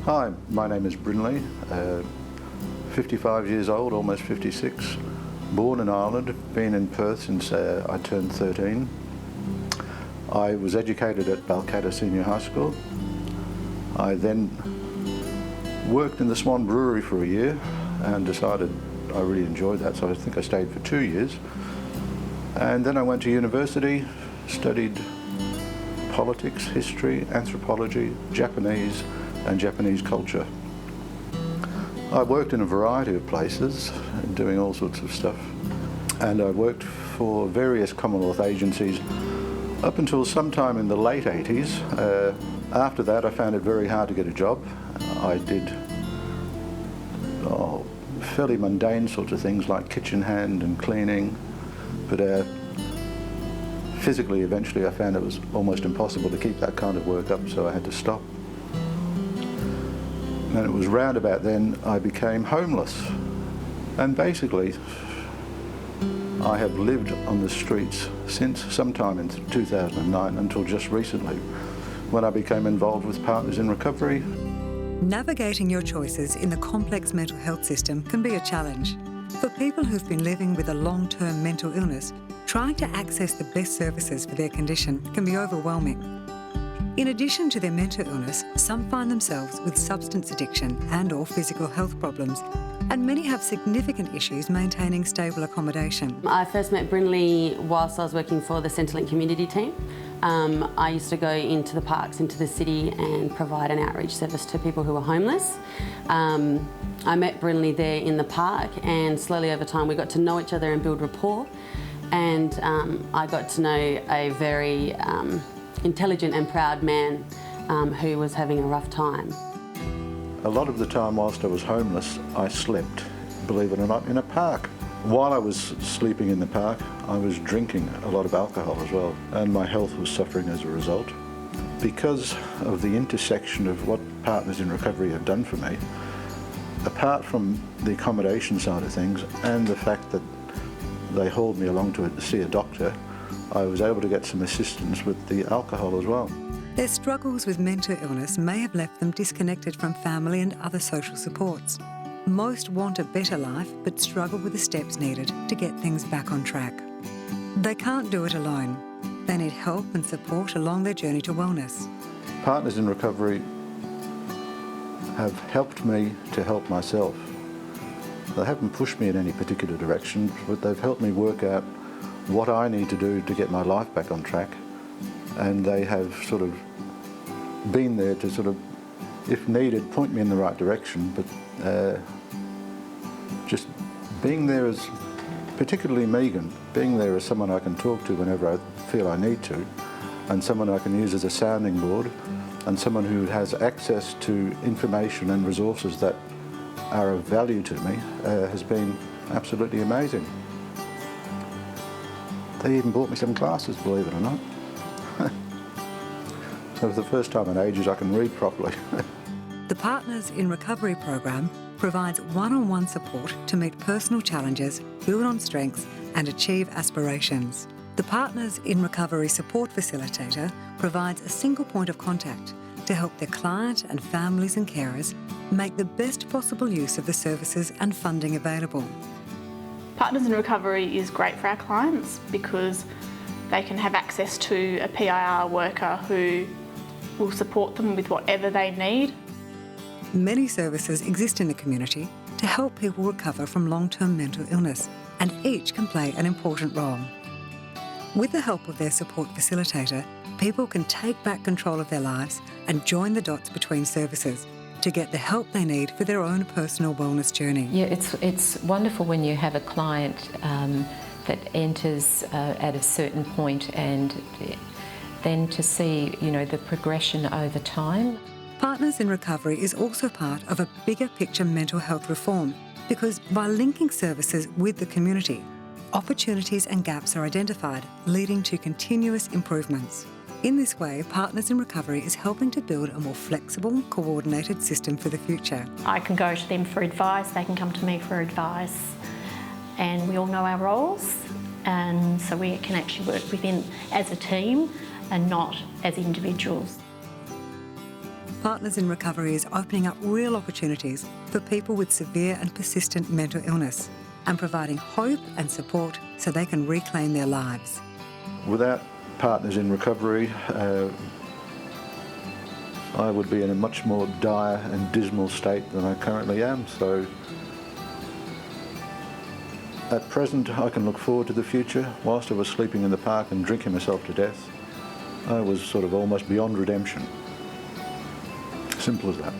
Hi, my name is Brinley, 55 years old, almost 56, born in Ireland, been in Perth since I turned 13. I was educated at Balcatta Senior High School. I then worked in the Swan Brewery for a year and decided I really enjoyed that, so I think I stayed for 2 years. And then I went to university, studied politics, history, anthropology, Japanese and Japanese culture. I worked in a variety of places, doing all sorts of stuff, and I worked for various Commonwealth agencies up until sometime in the late 80s. After that I found it very hard to get a job. I did fairly mundane sorts of things like kitchen hand and cleaning, but physically eventually I found it was almost impossible to keep that kind of work up, so I had to stop. And it was round about then I became homeless. And basically I have lived on the streets since sometime in 2009 until just recently, when I became involved with Partners in Recovery. Navigating your choices in the complex mental health system can be a challenge. For people who've been living with a long-term mental illness, trying to access the best services for their condition can be overwhelming. In addition to their mental illness, some find themselves with substance addiction and/or physical health problems, and many have significant issues maintaining stable accommodation. I first met Brinley whilst I was working for the Centrelink community team. I used to go into the parks, into the city, and provide an outreach service to people who were homeless. I met Brinley there in the park, and slowly over time we got to know each other and build rapport, and I got to know a very intelligent and proud man who was having a rough time. A lot of the time whilst I was homeless, I slept, believe it or not, in a park. While I was sleeping in the park, I was drinking a lot of alcohol as well, and my health was suffering as a result. Because of the intersection of what Partners in Recovery have done for me, apart from the accommodation side of things and the fact that they hauled me along to see a doctor, I was able to get some assistance with the alcohol as well. Their struggles with mental illness may have left them disconnected from family and other social supports. Most want a better life but struggle with the steps needed to get things back on track. They can't do it alone. They need help and support along their journey to wellness. Partners in Recovery have helped me to help myself. They haven't pushed me in any particular direction, but they've helped me work out what I need to do to get my life back on track, and they have sort of been there to sort of, if needed, point me in the right direction, but just being there as, particularly Megan, being there as someone I can talk to whenever I feel I need to, and someone I can use as a sounding board, and someone who has access to information and resources that are of value to me, has been absolutely amazing. They even bought me some glasses, believe it or not. So for the first time in ages I can read properly. The Partners in Recovery program provides one-on-one support to meet personal challenges, build on strengths and achieve aspirations. The Partners in Recovery support facilitator provides a single point of contact to help their client and families and carers make the best possible use of the services and funding available. Partners in Recovery is great for our clients because they can have access to a PIR worker who will support them with whatever they need. Many services exist in the community to help people recover from long-term mental illness, and each can play an important role. With the help of their support facilitator, people can take back control of their lives and join the dots between services to get the help they need for their own personal wellness journey. Yeah, it's wonderful when you have a client that enters at a certain point, and then to see, you know, the progression over time. Partners in Recovery is also part of a bigger picture mental health reform, because by linking services with the community, opportunities and gaps are identified, leading to continuous improvements. In this way, Partners in Recovery is helping to build a more flexible, coordinated system for the future. I can go to them for advice, they can come to me for advice, and we all know our roles, and so we can actually work within as a team and not as individuals. Partners in Recovery is opening up real opportunities for people with severe and persistent mental illness and providing hope and support so they can reclaim their lives. Without Partners in Recovery, I would be in a much more dire and dismal state than I currently am. So at present, I can look forward to the future. Whilst I was sleeping in the park and drinking myself to death, I was sort of almost beyond redemption. Simple as that.